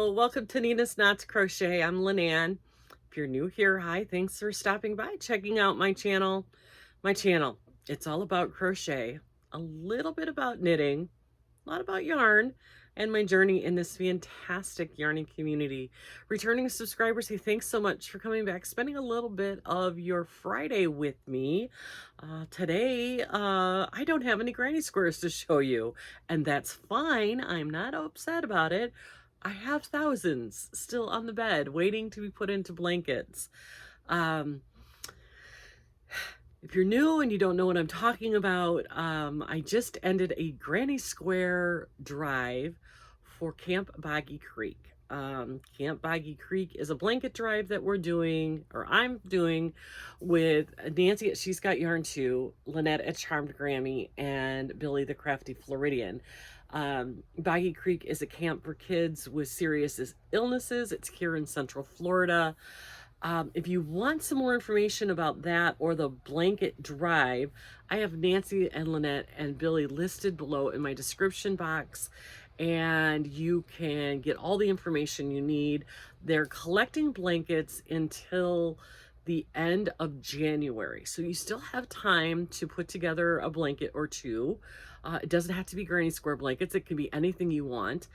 Hello, welcome to Nina's Knots Crochet. I'm Lynanne. If you're new here, hi, thanks for stopping by, checking out my channel. It's all about crochet, a little bit about knitting, a lot about yarn, and my journey in this fantastic yarning community. Returning subscribers, hey, thanks so much for coming back, spending a little bit of your Friday with me. Today, I don't have any granny squares to show you, and that's fine. I'm not upset about it. I have thousands still on the bed waiting to be put into blankets. Um, if you're new and you don't know what I'm talking about, I just ended a Granny Square drive for Camp Boggy Creek. Camp Boggy Creek is a blanket drive that we're doing, or I'm doing, with Nancy at She's Got Yarn Too, Lynette at Charmed Grammy, and Billy the Crafty Floridian. Boggy Creek is a camp for kids with serious illnesses. It's here in Central Florida. If you want some more information about that or the blanket drive, I have Nancy and Lynette and Billy listed below in my description box, and you can get all the information you need. They're collecting blankets until the end of January, so you still have time to put together a blanket or two. It doesn't have to be granny square blankets. It can be anything you want.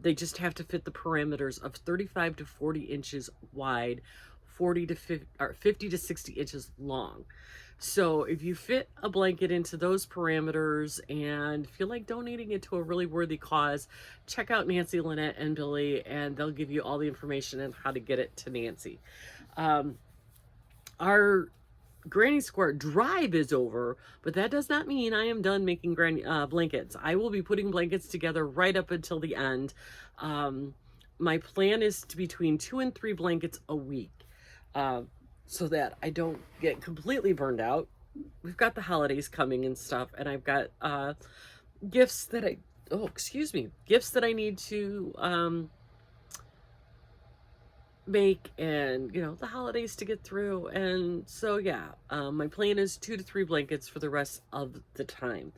They just have to fit the parameters of 35 to 40 inches wide, 40 to 50, or 50 to 60 inches long. So if you fit a blanket into those parameters and feel like donating it to a really worthy cause, check out Nancy, Lynette, and Billy, and they'll give you all the information on how to get it to Nancy. Our Granny Square drive is over, but that does not mean I am done making blankets. I will be putting blankets together right up until the end. My plan is to between 2 and 3 blankets a week, so that I don't get completely burned out. We've got the holidays coming and stuff, and I've got gifts that gifts that I need to make, and the holidays to get through. And so yeah, my plan is 2 to 3 blankets for the rest of the time.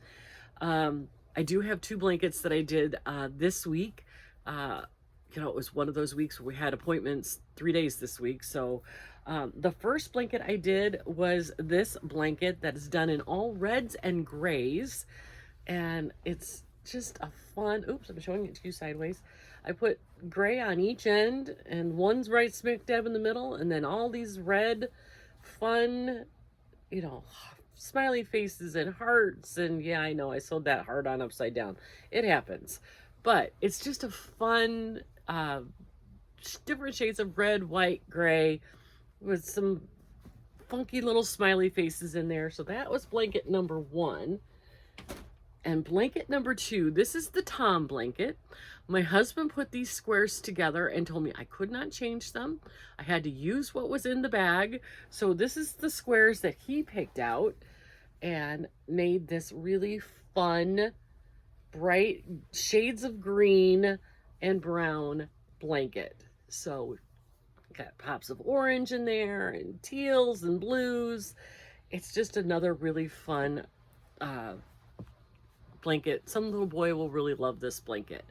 I do have 2 blankets that I did this week. It was one of those weeks where we had appointments 3 days this week. So the first blanket I did was this blanket that is done in all reds and grays, and it's just a fun, oops, I'm showing it to you sideways. I put gray on each end, and one's right smack dab in the middle, and then all these red, fun, smiley faces and hearts. And yeah, I know I sewed that heart on upside down. It happens. But it's just a fun, different shades of red, white, gray, with some funky little smiley faces in there. So that was blanket number 1. And blanket number 2, this is the Tom blanket. My husband put these squares together and told me I could not change them. I had to use what was in the bag. So this is the squares that he picked out and made this really fun, bright shades of green and brown blanket. So got pops of orange in there and teals and blues. It's just another really fun blanket. Some little boy will really love this blanket.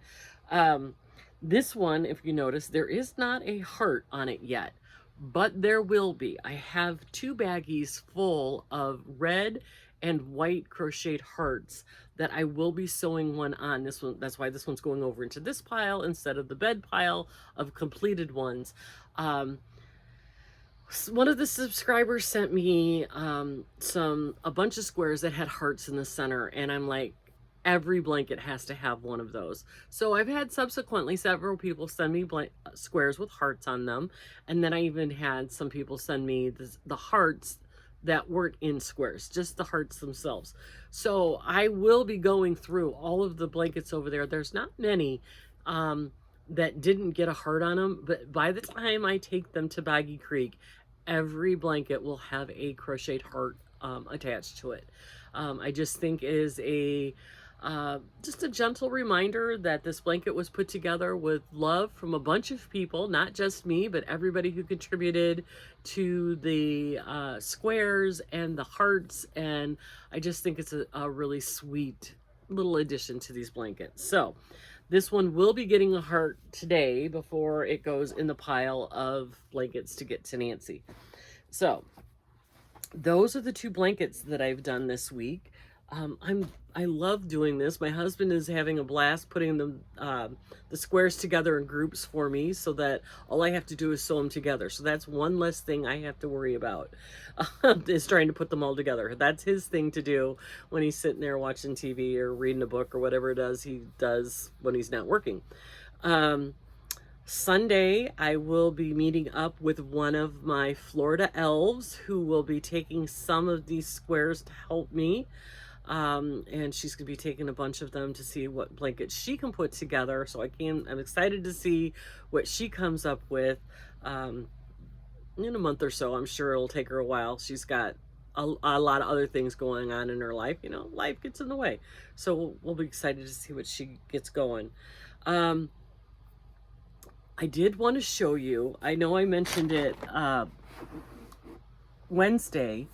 This one, if you notice, there is not a heart on it yet, but there will be. I have 2 baggies full of red and white crocheted hearts that I will be sewing one on. This one, that's why this one's going over into this pile instead of the bed pile of completed ones. One of the subscribers sent me a bunch of squares that had hearts in the center, and I'm like, every blanket has to have one of those. So I've had subsequently several people send me squares with hearts on them, and then I even had some people send me the hearts that weren't in squares, just the hearts themselves. So I will be going through all of the blankets over there. There's not many that didn't get a heart on them, but by the time I take them to Boggy Creek, every blanket will have a crocheted heart attached to it. I just think it is just a gentle reminder that this blanket was put together with love from a bunch of people, not just me, but everybody who contributed to the squares and the hearts. And I just think it's a really sweet little addition to these blankets. So This one will be getting a heart today before it goes in the pile of blankets to get to Nancy. So those are the 2 blankets that I've done this week. I love doing this. My husband is having a blast putting the squares together in groups for me, so that all I have to do is sew them together. So that's one less thing I have to worry about, is trying to put them all together. That's his thing to do when he's sitting there watching TV or reading a book or whatever it is he does when he's not working. Sunday, I will be meeting up with one of my Florida elves who will be taking some of these squares to help me. And she's going to be taking a bunch of them to see what blankets she can put together. So I'm excited to see what she comes up with. In a month or so, I'm sure it'll take her a while. She's got a lot of other things going on in her life. You know, life gets in the way. So we'll be excited to see what she gets going. I did want to show you, I know I mentioned it Wednesday,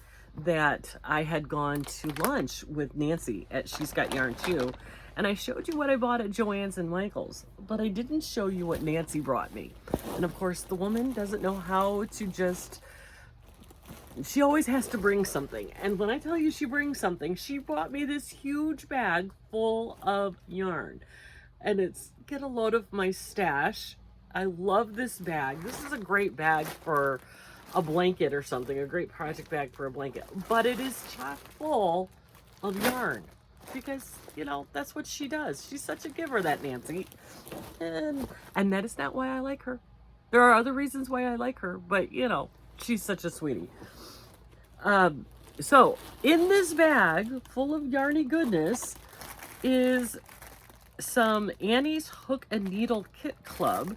that I had gone to lunch with Nancy at She's Got Yarn Too, and I showed you what I bought at Joann's and Michael's, but I didn't show you what Nancy brought me. And of course, the woman doesn't know how to just, she always has to bring something. And when I tell you she brings something, she brought me this huge bag full of yarn, and it's get a load of my stash. I love this bag. This is a great bag for a blanket or something, a great project bag for a blanket, but it is chock full of yarn because, you know, that's what she does. She's such a giver, that Nancy. And that is not why I like her. There are other reasons why I like her, but you know, she's such a sweetie. So in this bag full of yarny goodness is some Annie's Hook and Needle Kit Club,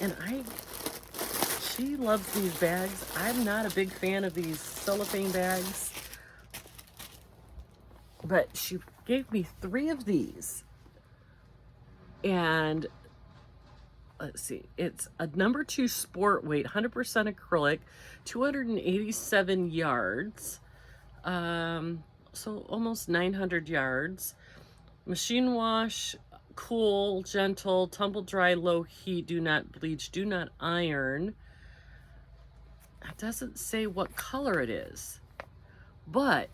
and she loves these bags. I'm not a big fan of these cellophane bags, but she gave me 3 of these, and let's see, it's a number 2 sport weight, 100% acrylic, 287 yards, so almost 900 yards. Machine wash, cool, gentle, tumble dry, low heat, do not bleach, do not iron. It doesn't say what color it is, but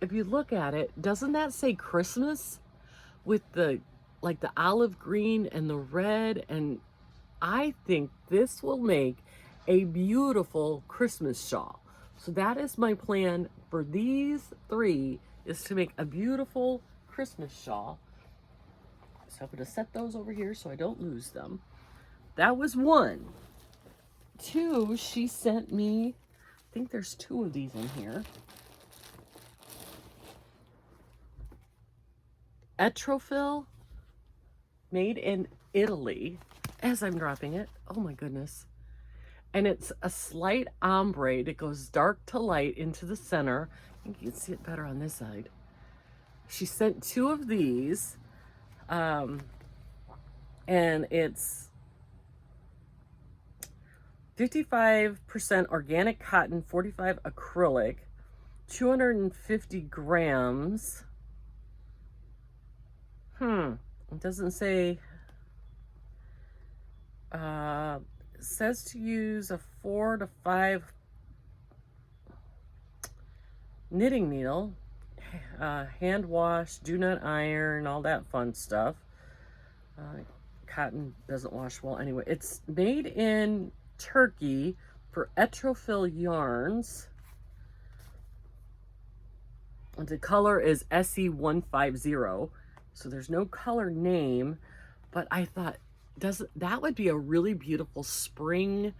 if you look at it, doesn't that say Christmas with the olive green and the red? And I think this will make a beautiful Christmas shawl. So that is my plan for these 3, is to make a beautiful Christmas shawl. So I'm going to set those over here so I don't lose them. That was 1. 2, she sent me, I think there's 2 of these in here. Etrofil, made in Italy, as I'm dropping it. Oh my goodness. And it's a slight ombre that goes dark to light into the center. I think you can see it better on this side. She sent 2 of these, and it's 55% organic cotton, 45 acrylic, 250 grams. It doesn't say. It says to use a 4 to 5 knitting needle. Hand wash, do not iron, all that fun stuff. Cotton doesn't wash well anyway. It's made in Turkey for Etrofil yarns. And the color is SE150. So there's no color name, but I thought that would be a really beautiful spring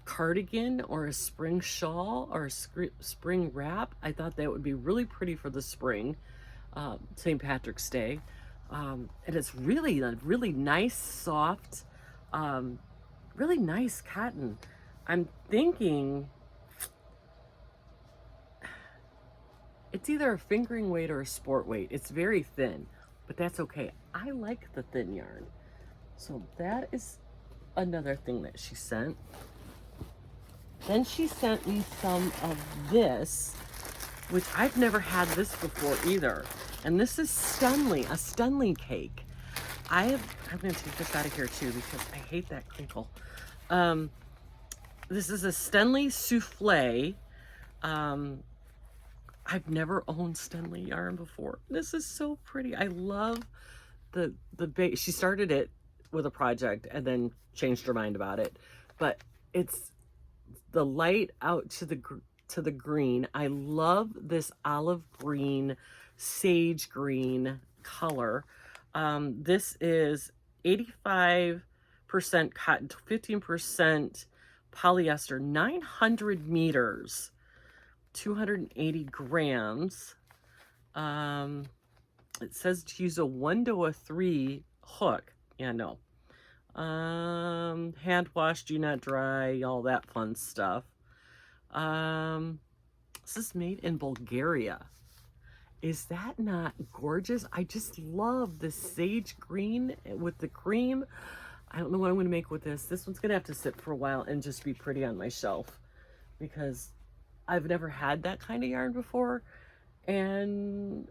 cardigan or a spring shawl or a spring wrap. I thought that would be really pretty for the spring, St. Patrick's Day. And it's really a really nice, soft, really nice cotton. I'm thinking it's either a fingering weight or a sport weight. It's very thin, but that's okay. I like the thin yarn. So that is another thing that she sent. Then she sent me some of this, which I've never had this before either. And this is a Stunley cake. I'm going to take this out of here too because I hate that crinkle. This is a Stenley Souffle. I've never owned Stenley yarn before. This is so pretty. I love the base. She started it with a project and then changed her mind about it. But it's the light out to the green. I love this olive green, sage green color. This is 85% cotton, 15% polyester, 900 meters, 280 grams. It says to use a 1 to a 3 hook. Yeah, no. Hand wash, do not dry, all that fun stuff. This is made in Bulgaria. Is that not gorgeous? I just love the sage green with the cream. I don't know what I'm going to make with this. This one's going to have to sit for a while and just be pretty on my shelf because I've never had that kind of yarn before, and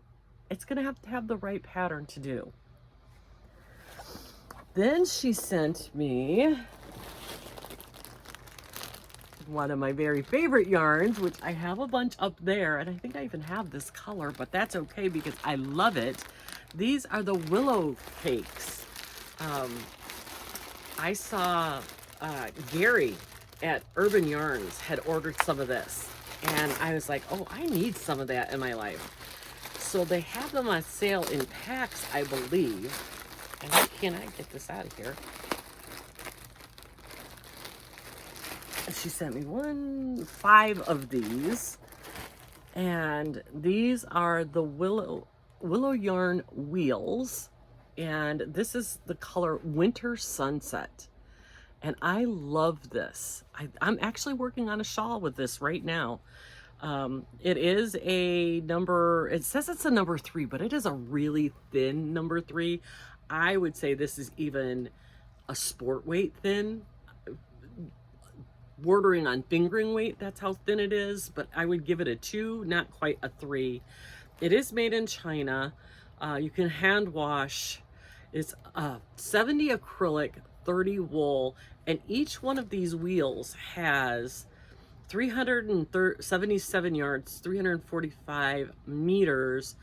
it's going to have the right pattern to do. Then she sent me one of my very favorite yarns, which I have a bunch up there, and I think I even have this color, but that's okay because I love it. These are the willow cakes. I saw Gary at Urban Yarns had ordered some of this, and I was like, oh, I need some of that in my life. So they have them on sale in packs, I believe. And how can I get this out of here? She sent me 5 of these, and these are the willow yarn wheels, and this is the color Winter Sunset, and I love this. I'm actually working on a shawl with this right now. It is a number, it says it's a number 3, but it is a really thin number 3. I would say this is even a sport weight thin, bordering on fingering weight. That's how thin it is, but I would give it a 2, not quite a 3. It is made in China. You can hand wash. It's 70 acrylic, 30 wool, and each one of these wheels has 377 yards, 345 meters,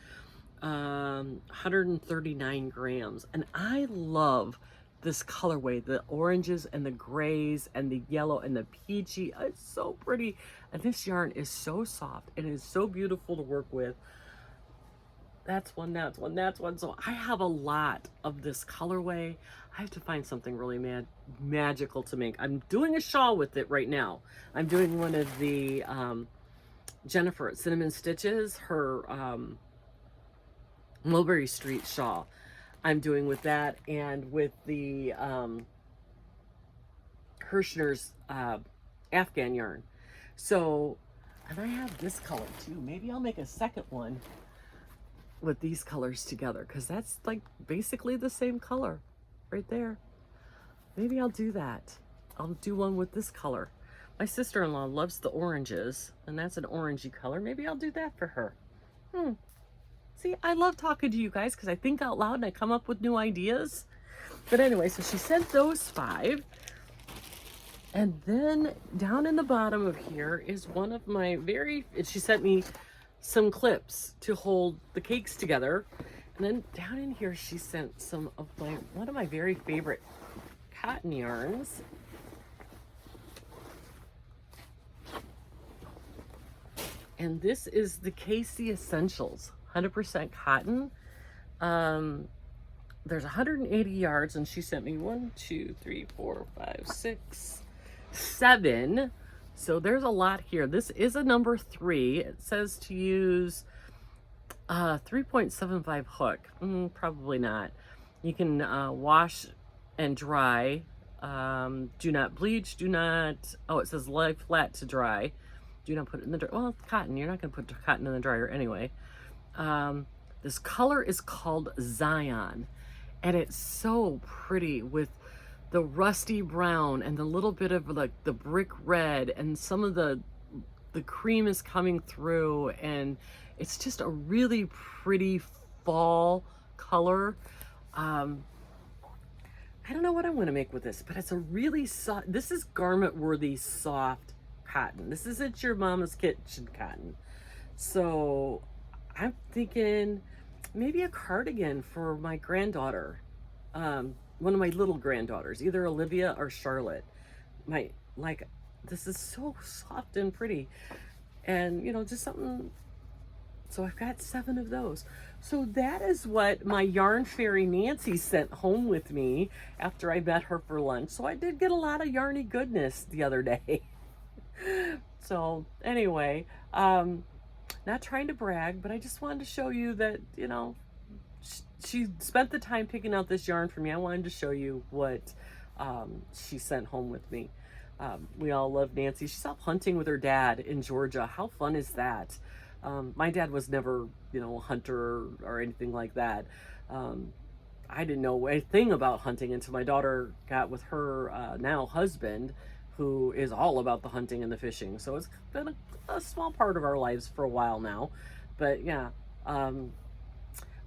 139 grams. And I love this colorway, the oranges and the grays and the yellow and the peachy. It's so pretty, and this yarn is so soft and it is so beautiful to work with. That's one. So I have a lot of this colorway. I have to find something really magical to make. I'm doing a shawl with it right now. I'm doing one of the Jennifer at Cinnamon Stitches, her Mulberry Street shawl. I'm doing with that, and with the Hirschner's Afghan yarn. So, and I have this color too. Maybe I'll make a second one with these colors together, because that's like basically the same color right there. Maybe I'll do that. I'll do one with this color. My sister-in-law loves the oranges, and that's an orangey color. Maybe I'll do that for her. See, I love talking to you guys because I think out loud and I come up with new ideas. But anyway, so she sent those 5. And then down in the bottom of here is one of my she sent me some clips to hold the cakes together. And then down in here, she sent some of one of my very favorite cotton yarns. And this is the Casey Essentials. 100% cotton. There's 180 yards, and she sent me 1, 2, 3, 4, 5, 6, 7. So there's a lot here. This is a number 3. It says to use 3.75 hook. Probably not. You can wash and dry. Do not bleach. Do not. Oh, it says lie flat to dry. Do not put it in the dryer. Well, it's cotton. You're not going to put cotton in the dryer anyway. This color is called Zion, and it's so pretty with the rusty brown and the little bit of like the brick red, and some of the cream is coming through, and it's just a really pretty fall color. I don't know what I'm going to make with this, but it's a really soft, this is garment worthy soft cotton. This isn't your mama's kitchen cotton. So I'm thinking maybe a cardigan for my granddaughter. One of my little granddaughters, either Olivia or Charlotte. My, like, this is so soft and pretty. And, just something. So I've got 7 of those. So that is what my yarn fairy Nancy sent home with me after I met her for lunch. So I did get a lot of yarny goodness the other day. So anyway, not trying to brag, but I just wanted to show you that, she spent the time picking out this yarn for me. I wanted to show you what she sent home with me. We all love Nancy. She's out hunting with her dad in Georgia. How fun is that? My dad was never, a hunter or anything like that. I didn't know a thing about hunting until my daughter got with her now husband, who is all about the hunting and the fishing. So it's been a small part of our lives for a while now. But yeah,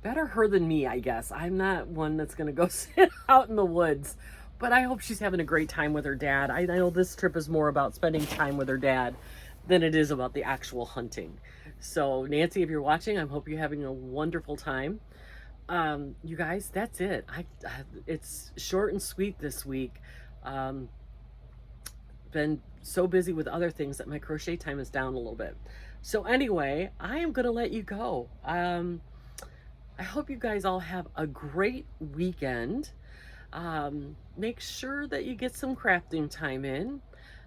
better her than me, I guess. I'm not one that's going to go sit out in the woods. But I hope she's having a great time with her dad. I know this trip is more about spending time with her dad than it is about the actual hunting. So Nancy, if you're watching, I hope you're having a wonderful time. You guys, that's it. It's short and sweet this week. Been so busy with other things that my crochet time is down a little bit. So anyway, I am going to let you go. I hope you guys all have a great weekend. Make sure that you get some crafting time in.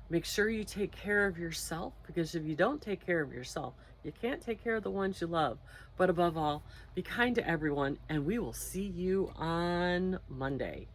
Make sure you take care of yourself, because if you don't take care of yourself, you can't take care of the ones you love. But above all, be kind to everyone, and we will see you on Monday.